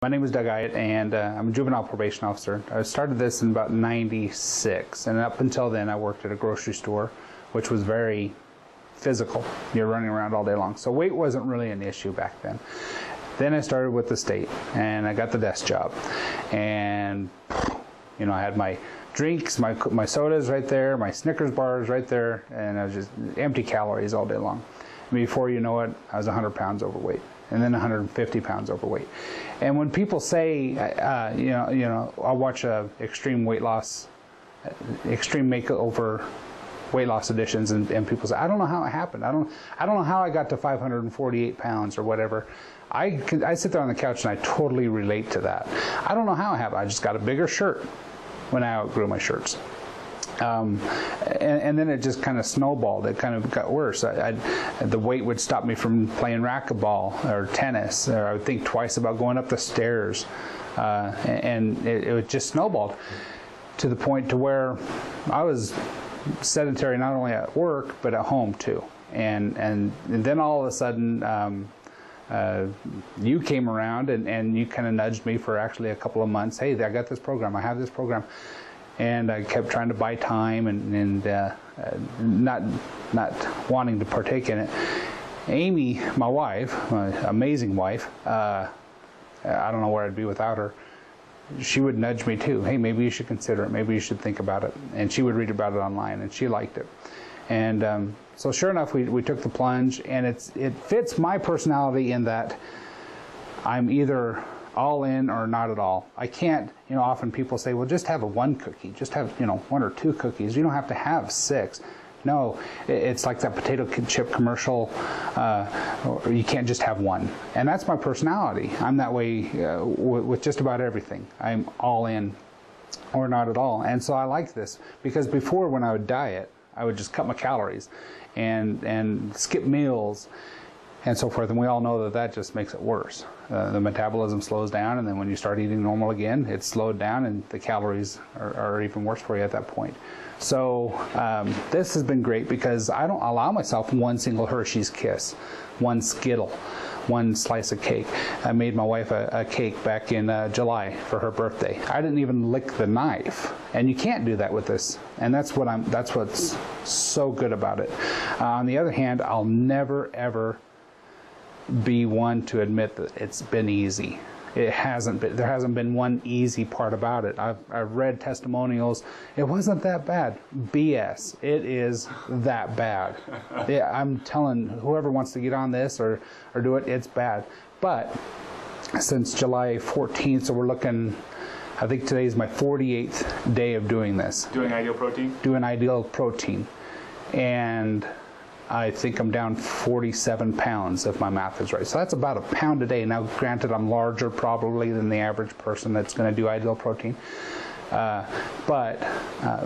My name is Doug Eyett, and I'm a juvenile probation officer. I started this in about '96, and up until then I worked at a grocery store, which was very physical. You're running around all day long. So weight wasn't really an issue back then. Then I started with the state, and I got the desk job. And, you know, I had my drinks, my sodas right there, my Snickers bars right there, and I was just empty calories all day long. And before you know it, I was 100 pounds overweight, and then 150 pounds overweight. And when people say, you know, I watch extreme weight loss, extreme makeover weight loss editions, and people say, I don't know how it happened. I don't know how I got to 548 pounds or whatever. I sit there on the couch and I totally relate to that. I don't know how it happened. I just got a bigger shirt when I outgrew my shirts. And then it just kind of snowballed. It kind of got worse. The weight would stop me from playing racquetball or tennis, or I would think twice about going up the stairs. And it just snowballed to the point to where I was sedentary not only at work but at home too. And then all of a sudden you came around and you kind of nudged me for actually a couple of months. Hey, I got this program. I have this program. And I kept trying to buy time and not wanting to partake in it. Amy, my wife, my amazing wife, I don't know where I'd be without her. She would nudge me too. Hey, maybe you should consider it. Maybe you should think about it. And she would read about it online, and she liked it. And so sure enough, we took the plunge, and it fits my personality in that I'm either all in or not at all. I can't, you know, often people say, well, just have one cookie, just have, you know, 1 or 2 cookies. You don't have to have 6. No, it's like that potato chip commercial, or you can't just have one. And that's my personality. I'm that way with just about everything. I'm all in or not at all. And so I like this, because before, when I would diet, I would just cut my calories and skip meals and so forth, and we all know that just makes it worse. The metabolism slows down, and then when you start eating normal again, it's slowed down, and the calories are even worse for you at that point. So this has been great, because I don't allow myself one single Hershey's Kiss, one Skittle, one slice of cake. I made my wife a cake back in July for her birthday. I didn't even lick the knife, and you can't do that with this. And that's what's so good about it. On the other hand, I'll never ever be one to admit that it's been easy. It hasn't been. There hasn't been one easy part about it. I've read testimonials. It wasn't that bad. BS. It is that bad. Yeah, I'm telling whoever wants to get on this or do it, it's bad. But since July 14th, so we're looking, I think today's my 48th day of doing this. Doing Ideal Protein? Doing Ideal Protein. And I think I'm down 47 pounds if my math is right. So that's about 1 pound a day. Now, granted, I'm larger probably than the average person that's going to do Ideal Protein. But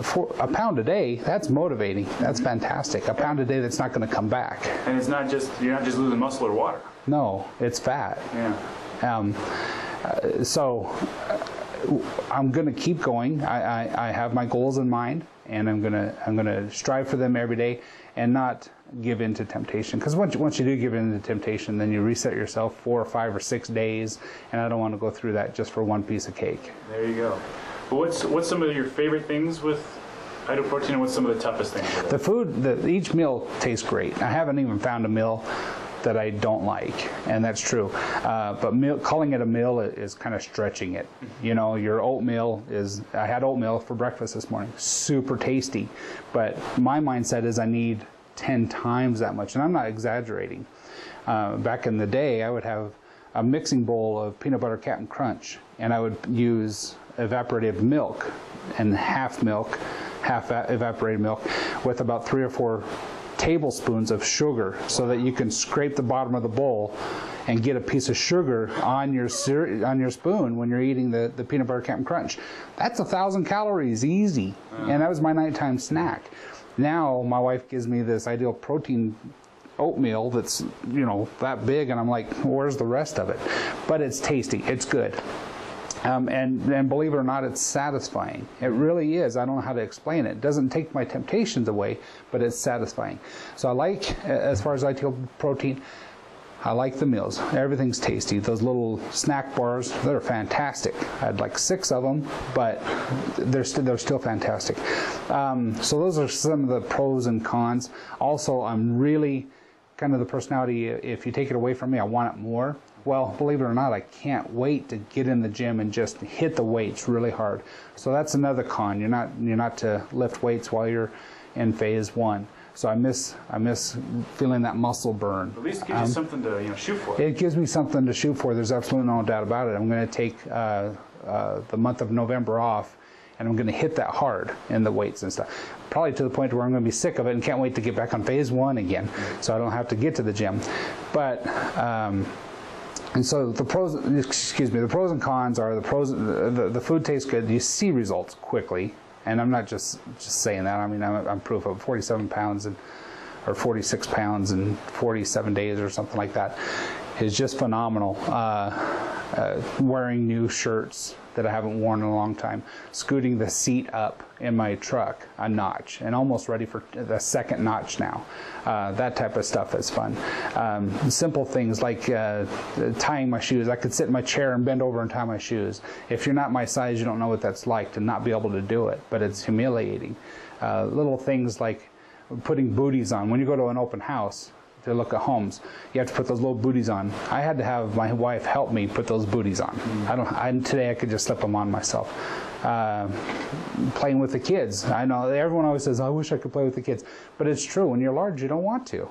for 1 pound a day, that's motivating. That's fantastic. 1 pound a day that's not going to come back. And it's not just, you're not just losing muscle or water. No, it's fat. Yeah. So I'm going to keep going. I have my goals in mind, and I'm gonna strive for them every day and not give in to temptation. Because once you do give in to temptation, then you reset yourself 4 or 5 or 6 days, and I don't want to go through that just for one piece of cake. There you go. But what's some of your favorite things with Ideal Protein, and what's some of the toughest things with it? The food, each meal tastes great. I haven't even found a meal that I don't like, and that's true. But calling it a meal is kind of stretching it. You know, your oatmeal is, I had oatmeal for breakfast this morning, super tasty, but my mindset is I need 10 times that much, and I'm not exaggerating. Back in the day, I would have a mixing bowl of peanut butter Cap'n Crunch, and I would use evaporated milk and half evaporated milk with about 3 or 4 tablespoons of sugar, so that you can scrape the bottom of the bowl and get a piece of sugar on your spoon when you're eating the peanut butter Cap'n Crunch. That's 1,000 calories easy, and that was my nighttime snack. Now my wife gives me this Ideal Protein oatmeal that's, you know, that big, and I'm like, where's the rest of it? But it's tasty, it's good. And believe it or not, it's satisfying. It really is. I don't know how to explain it. It doesn't take my temptations away, but it's satisfying. So I like, as far as Ideal Protein, I like the meals. Everything's tasty. Those little snack bars, they're fantastic. I had like 6 of them, but they're still fantastic. So those are some of the pros and cons. Also, I'm really kind of the personality, if you take it away from me, I want it more. Well, believe it or not, I can't wait to get in the gym and just hit the weights really hard. So that's another con. You're not to lift weights while you're in phase 1. So I miss feeling that muscle burn. At least it gives you something to shoot for. It gives me something to shoot for. There's absolutely no doubt about it. I'm going to take the month of November off, and I'm going to hit that hard in the weights and stuff. Probably to the point where I'm going to be sick of it and can't wait to get back on phase 1 again, so I don't have to get to the gym. But and so the pros and cons are the food tastes good. You see results quickly. And I'm not just saying that. I mean, I'm proof of 47 pounds or 46 pounds in 47 days or something like that. It's just phenomenal. Wearing new shirts that I haven't worn in a long time. Scooting the seat up in my truck a notch and almost ready for the second notch now. That type of stuff is fun. Simple things like tying my shoes. I could sit in my chair and bend over and tie my shoes. If you're not my size, you don't know what that's like to not be able to do it, but it's humiliating. Little things like putting booties on. When you go to an open house to look at homes, you have to put those little booties on. I had to have my wife help me put those booties on. Today I could just slip them on myself. Playing with the kids. I know everyone always says, I wish I could play with the kids. But it's true, when you're large, you don't want to.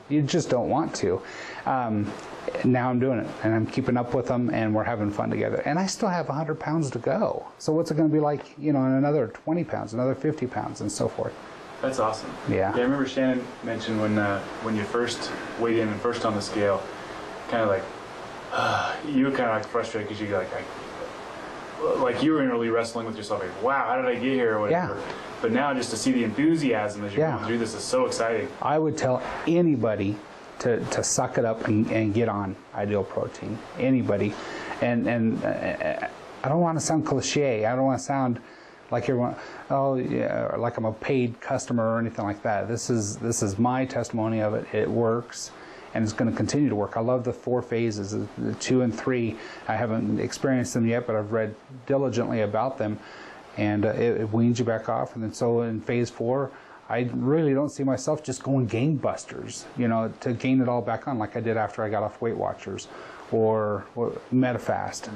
You just don't want to. Now I'm doing it, and I'm keeping up with them, and we're having fun together. And I still have 100 pounds to go. So what's it going to be like, in another 20 pounds, another 50 pounds, and so forth. That's awesome. Yeah. I remember Shannon mentioned when you first weighed in and first on the scale, kind of like, you were kind of like frustrated because you like you were inwardly wrestling with yourself, like, wow, how did I get here or whatever. Yeah. But now just to see the enthusiasm as you're going through this is so exciting. I would tell anybody to suck it up and get on Ideal Protein. Anybody. And I don't want to sound cliche. I don't want to sound like everyone, like I'm a paid customer or anything like that. This is my testimony of it. It works, and it's going to continue to work. I love the 4 phases, the 2 and 3. I haven't experienced them yet, but I've read diligently about them, and it weans you back off. And then so in phase 4, I really don't see myself just going gangbusters, to gain it all back on like I did after I got off Weight Watchers or Metafast,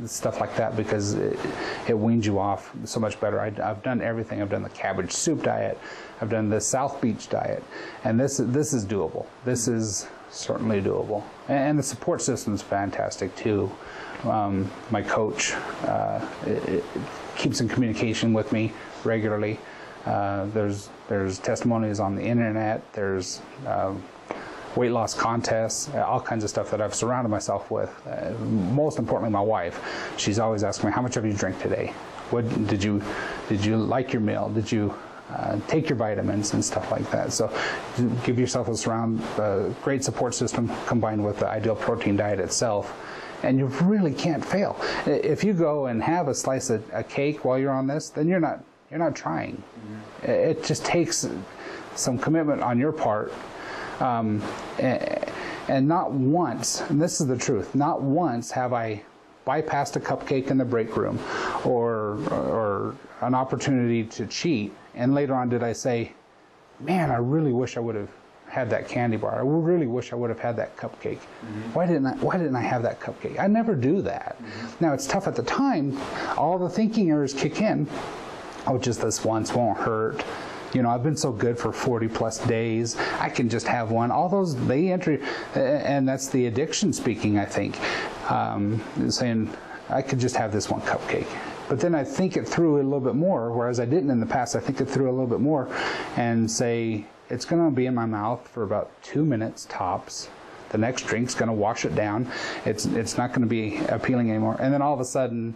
stuff like that, because it weans you off so much better. I've done everything. I've done the cabbage soup diet. I've done the South Beach diet, and this is doable. This is certainly doable, and the support system is fantastic too. My coach keeps in communication with me regularly. There's testimonies on the internet. There's weight loss contests, all kinds of stuff that I've surrounded myself with. Most importantly, my wife. She's always asking me, how much have you drank today? What did you like your meal? Did you take your vitamins and stuff like that? So give yourself a great support system combined with the Ideal Protein diet itself, and you really can't fail. If you go and have a slice of a cake while you're on this, then you're not trying. Mm-hmm. It just takes some commitment on your part. And not once, and this is the truth, not once have I bypassed a cupcake in the break room or an opportunity to cheat, and later on did I say, man, I really wish I would have had that candy bar. I really wish I would have had that cupcake. Mm-hmm. Why didn't I have that cupcake? I never do that. Mm-hmm. Now it's tough at the time. All the thinking errors kick in. Oh, just this once won't hurt. I've been so good for 40 plus days. I can just have one. All those, they enter, and that's the addiction speaking, I think. Saying, I could just have this one cupcake. But then I think it through a little bit more, whereas I didn't in the past. I think it through a little bit more and say, it's going to be in my mouth for about 2 minutes tops. The next drink's going to wash it down. It's not going to be appealing anymore. And then all of a sudden,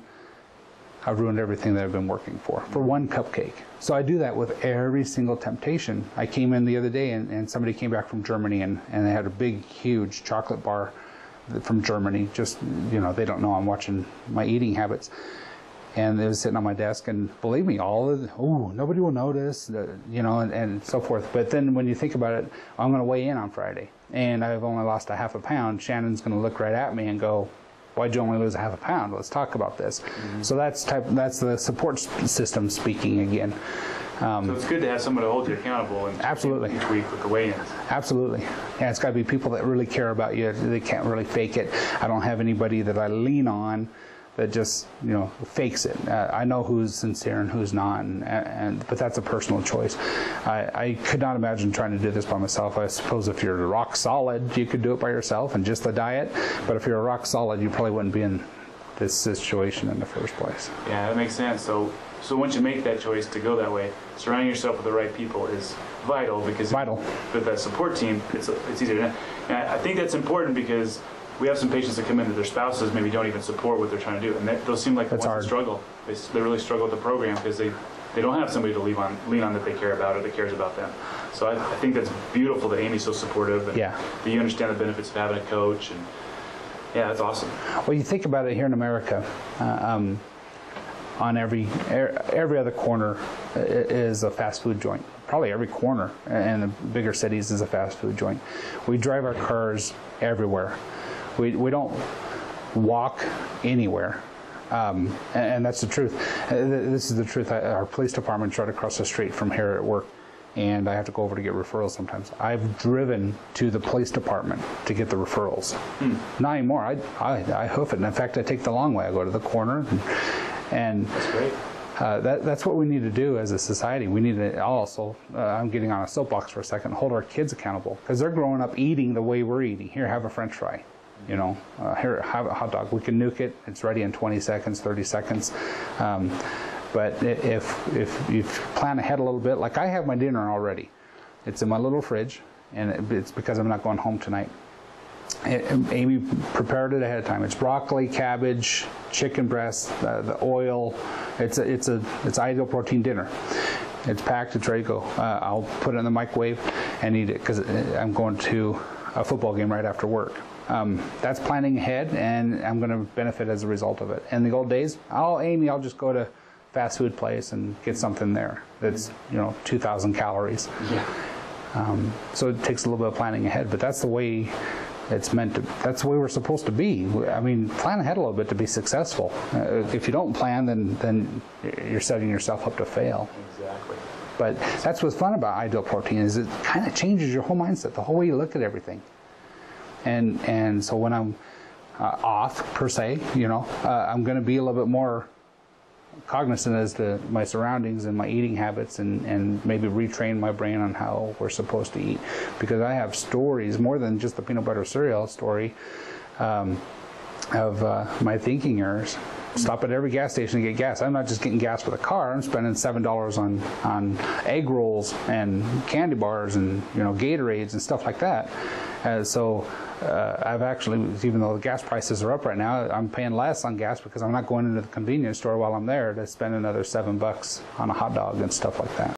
I've ruined everything that I've been working for one cupcake. So I do that with every single temptation. I came in the other day and somebody came back from Germany and they had a big, huge chocolate bar from Germany. Just, they don't know I'm watching my eating habits. And it was sitting on my desk, and believe me, nobody will notice, you know, and so forth. But then when you think about it, I'm going to weigh in on Friday, and I've only lost a half a pound. Shannon's going to look right at me and go, "Why'd you only lose a half a pound? Let's talk about this." So that's the support system speaking again. So it's good to have someone to hold you accountable and Absolutely. each week with the weigh-ins. Absolutely. Yeah, it's got to be people that really care about you. They can't really fake it. I don't have anybody that I lean on that just, you know, fakes it. I know who's sincere and who's not, but that's a personal choice. I could not imagine trying to do this by myself. I suppose if you're rock solid, you could do it by yourself and just the diet. But if you're rock solid, you probably wouldn't be in this situation in the first place. Yeah, that makes sense. So once you make that choice to go that way, surrounding yourself with the right people is vital, because with that support team, it's easier. And I think that's important because we have some patients that come in that their spouses maybe don't even support what they're trying to do, and those seem like the ones that struggle. They really struggle with the program because they don't have somebody to lean on that they care about or that cares about them. So I think that's beautiful that Amy's so supportive, and that you understand the benefits of having a coach, and yeah, that's awesome. Well, you think about it here in America. On every other corner is a fast food joint. Probably every corner in the bigger cities is a fast food joint. We drive our cars everywhere. We don't walk anywhere. And that's the truth. This is the truth. Our police department's right across the street from here at work, and I have to go over to get referrals sometimes. I've driven to the police department to get the referrals. Not anymore. I hoof it. And in fact, I take the long way. I go to the corner, and that's great. That's what we need to do as a society. We need to also, I'm getting on a soapbox for a second, hold our kids accountable, because they're growing up eating the way we're eating. Here, have a French fry. You know, here, have a hot dog. We can nuke it. It's ready in 20 seconds, 30 seconds. But if you plan ahead a little bit, like I have my dinner already. It's in my little fridge, and it's because I'm not going home tonight. Amy prepared it ahead of time. It's broccoli, cabbage, chicken breast, the oil. It's ideal protein dinner. It's packed. It's ready to go. I'll put it in the microwave and eat it because I'm going to a football game right after work. That's planning ahead, and I'm going to benefit as a result of it. In the old days, I'll just go to fast food place and get something there that's 2,000 calories. Yeah. So it takes a little bit of planning ahead, but that's the way it's meant to. That's the way we're supposed to be. I mean, plan ahead a little bit to be successful. If you don't plan, then you're setting yourself up to fail. Exactly. But that's what's fun about Ideal Protein is it kind of changes your whole mindset, the whole way you look at everything. And so when I'm off per se, I'm going to be a little bit more cognizant as to my surroundings and my eating habits, and maybe retrain my brain on how we're supposed to eat, because I have stories more than just the peanut butter cereal story of my thinking errors. Stop at every gas station to get gas. I'm not just getting gas for the car. I'm spending $7 on egg rolls and candy bars and Gatorades and stuff like that. So I've actually, even though the gas prices are up right now, I'm paying less on gas because I'm not going into the convenience store while I'm there to spend another $7 on a hot dog and stuff like that.